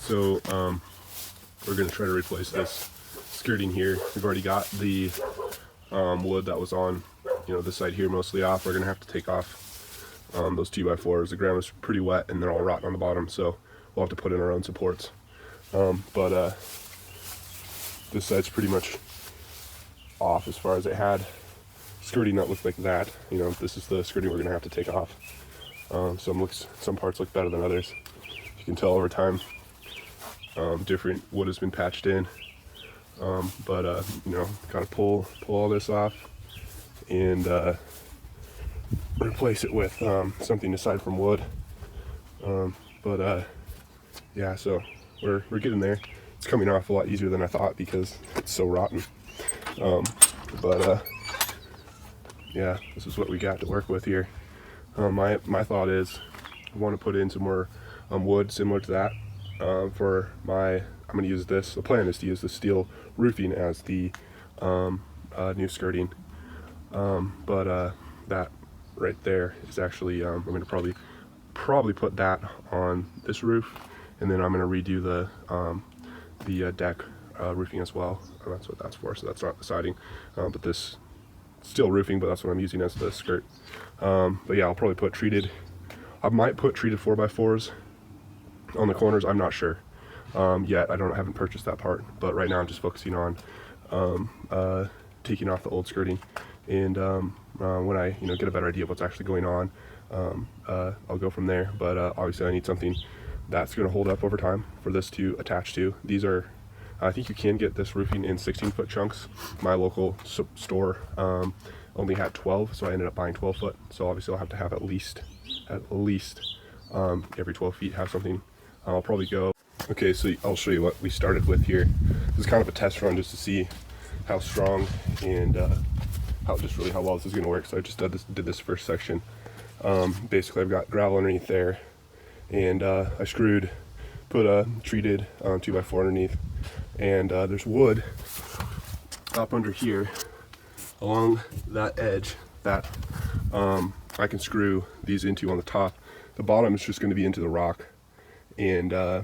So we're going to try to replace this skirting here. We've already got the wood that was on, this side here mostly off. We're going to have to take off those 2x4s. The ground is pretty wet and they're all rotten on the bottom, so we'll have to put in our own supports. But this side's pretty much off as far as it had skirting that looked like that. This is the skirting we're going to have to take off. Some parts look better than others. You can tell over time. Different wood has been patched in, but gotta pull all this off and replace it with something aside from wood. Yeah, so we're getting there. It's coming off a lot easier than I thought because it's so rotten. Yeah, this is what we got to work with here. My thought is I want to put in some more wood similar to that. I'm going to use this. The plan is to use the steel roofing as the new skirting. That right there is actually, I'm going to probably put that on this roof, and then I'm going to redo the deck roofing as well. That's what that's for. So that's not the siding, but this steel roofing. But that's what I'm using as the skirt. But yeah, I'll probably put treated. I might put treated 4x4s on the corners. I'm not sure yet. I haven't purchased that part, but right now I'm just focusing on taking off the old skirting, and when I get a better idea of what's actually going on, I'll go from there. But obviously I need something that's going to hold up over time for this to attach to. These are, I think you can get this roofing in 16-foot chunks. My local store only had 12, so I ended up buying 12-foot. So obviously I'll have to have at least every 12 feet have something. I'll probably go. Okay, so I'll show you what we started with here. This is kind of a test run just to see how strong and how well this is going to work. So I just did this first section. Basically I've got gravel underneath there, and I put a treated 2x4 underneath, and there's wood up under here along that edge that I can screw these into on the top. The bottom is just going to be into the rock, and I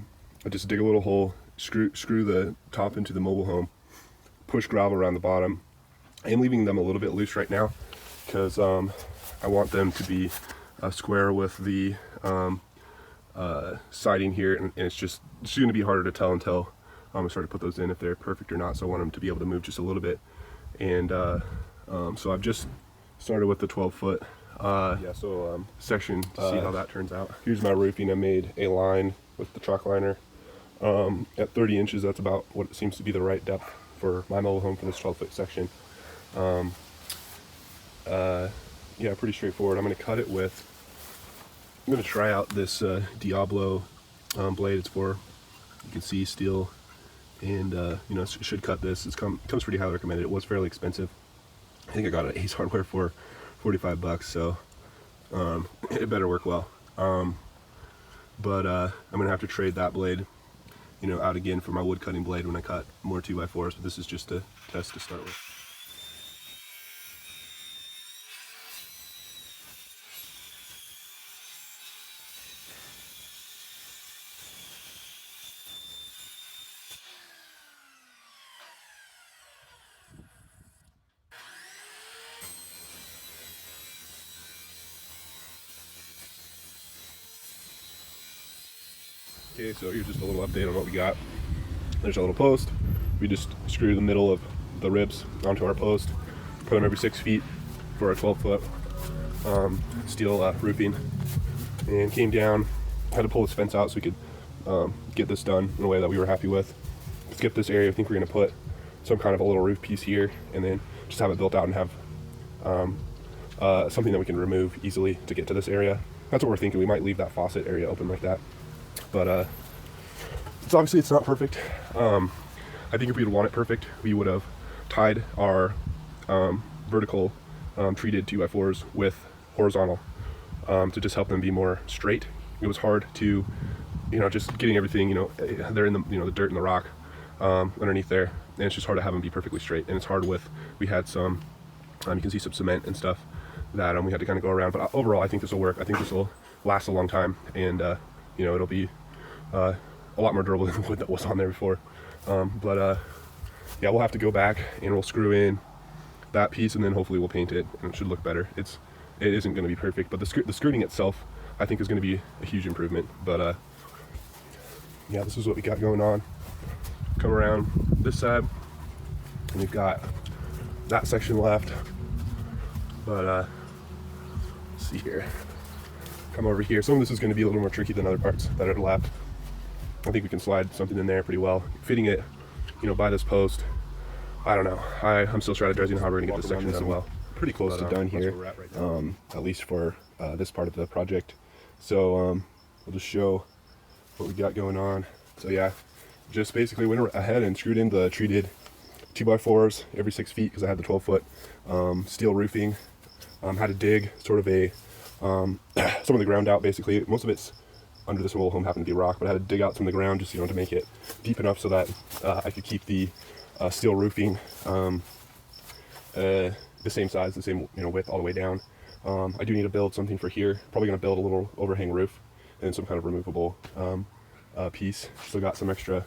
just dig a little hole, screw the top into the mobile home, push gravel around the bottom. I am leaving them a little bit loose right now because I want them to be square with the siding here, and it's just going to be harder to tell until I start to put those in if they're perfect or not. So I want them to be able to move just a little bit, and so I've just started with the 12-foot section to see how that turns out. Here's my roofing. I made a line with the chalk liner at 30 inches. That's about what it seems to be the right depth for my mobile home for this 12-foot section. Yeah, pretty straightforward. I'm going to cut it with, I'm going to try out this Diablo blade. It's for, you can see, steel, and it should cut this. It comes pretty highly recommended. It was fairly expensive. I think I got it at Ace Hardware for 45 bucks, so it better work well. But I'm going to have to trade that blade out again for my wood cutting blade when I cut more 2x4s, but this is just a test to start with. Okay, so here's just a little update on what we got. There's a little post. We just screw the middle of the ribs onto our post, put them every 6 feet for a 12-foot steel roofing, and came down. Had to pull this fence out so we could get this done in a way that we were happy with. Skip this area. I think we're going to put some kind of a little roof piece here, and then just have it built out and have something that we can remove easily to get to this area. That's what we're thinking. We might leave that faucet area open like that. But it's obviously not perfect. I think if we'd want it perfect, we would have tied our vertical treated 2x4s with horizontal to just help them be more straight. It was hard to, just getting everything, they're in the, the dirt and the rock underneath there, and it's just hard to have them be perfectly straight. And it's hard we had some, you can see some cement and stuff that we had to kind of go around. But overall, I think this will work. I think this will last a long time, and it'll be a lot more durable than the wood that was on there before. Yeah, we'll have to go back and we'll screw in that piece, and then hopefully we'll paint it, and it should look better. It isn't going to be perfect, but the skirting itself I think is going to be a huge improvement. But yeah, this is what we got going on. Come around this side, and we've got that section left. But let's see here. Come over here. Some of this is going to be a little more tricky than other parts that are left. I think we can slide something in there pretty well. Fitting it, you know, by this post, I don't know. I'm still strategizing how we're going to get this section done well. Pretty close to done here, at least for this part of the project. So we'll just show what we got going on. So yeah, just basically went ahead and screwed in the treated 2x4s every 6 feet because I had the 12-foot steel roofing. Had to dig sort of a some of the ground out. Basically, most of it's under this mobile home happened to be rock, but I had to dig out some of the ground just, you know, to make it deep enough so that I could keep the steel roofing the same size, the same, you know, width all the way down. I do need to build something for here. Probably going to build a little overhang roof and some kind of removable piece. Still got some extra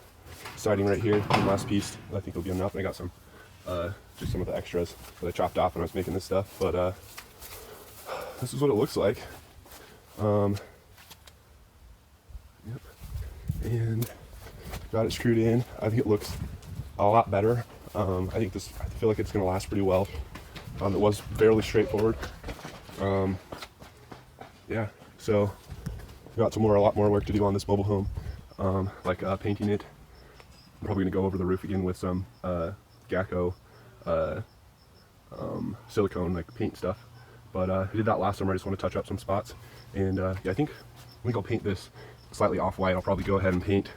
siding right here. The last piece I think will be enough. I got some just some of the extras that I chopped off when I was making this stuff. But this is what it looks like. Yep. And got it screwed in. I think it looks a lot better. I feel like it's going to last pretty well. It was fairly straightforward. Yeah, so got a lot more work to do on this mobile home, like painting it. I'm probably going to go over the roof again with some Gacko silicone like paint stuff. But I did that last summer. I just want to touch up some spots, and yeah, I think I'll paint this slightly off-white. I'll probably go ahead and paint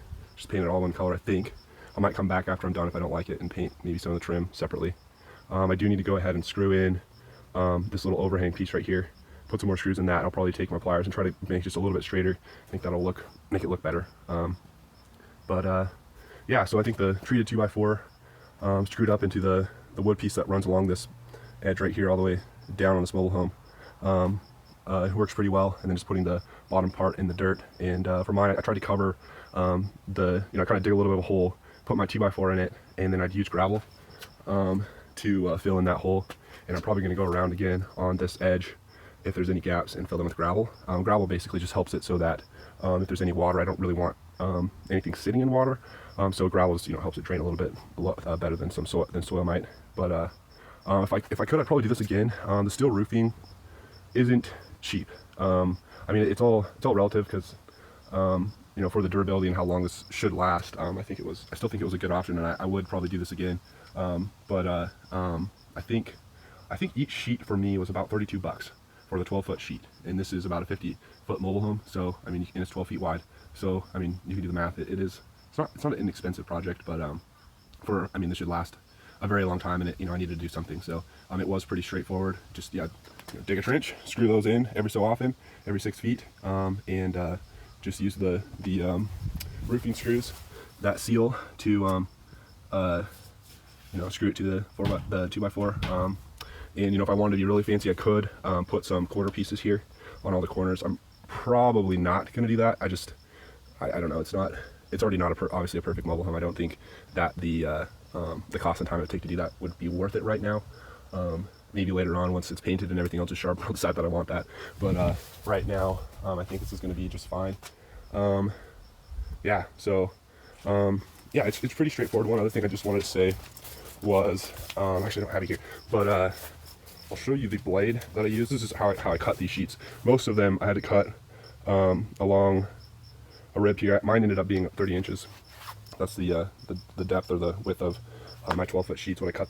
it all one color. I think I might come back after I'm done if I don't like it and paint maybe some of the trim separately. I do need to go ahead and screw in this little overhang piece right here. Put some more screws in that. I'll probably take my pliers and try to make it just a little bit straighter. I think that'll make it look better. Yeah, so I think the treated 2x4 screwed up into the wood piece that runs along this edge right here all the way down on this mobile home. It works pretty well, and then just putting the bottom part in the dirt. And for mine, I tried to cover kind of dig a little bit of a hole, put my 2x4 in it, and then I'd use gravel to fill in that hole. And I'm probably going to go around again on this edge if there's any gaps and fill them with gravel. Gravel basically just helps it so that if there's any water, I don't really want anything sitting in water. So gravel just, helps it drain a little bit better than soil might. But if I could, I'd probably do this again. The steel roofing isn't cheap. I mean, it's all relative because for the durability and how long this should last, I still think it was a good option, and I would probably do this again. I think each sheet for me was about $32 for the 12-foot sheet, and this is about a 50-foot mobile home. So I mean, and it's 12 feet wide. So I mean, you can do the math. It's not an inexpensive project, but this should last a very long time, and I needed to do something. So it was pretty straightforward. Just dig a trench, screw those in every so often, every 6 feet, and just use the roofing screws that seal to screw it to the 2x4. And if I wanted to be really fancy, I could put some quarter pieces here on all the corners. I'm probably not going to do that. I don't know. It's already not obviously a perfect mobile home. I don't think that the cost and time it would take to do that would be worth it right now. Maybe later on, once it's painted and everything else is sharp, I'll decide that I want that. But right now, I think this is going to be just fine. Yeah, so yeah, it's pretty straightforward. One other thing I just wanted to say was, actually I don't have it here, but I'll show you the blade that I use. This is how I cut these sheets. Most of them I had to cut along a rib here. Mine ended up being 30 inches. That's the depth or the width of my 12-foot sheets when I cut them.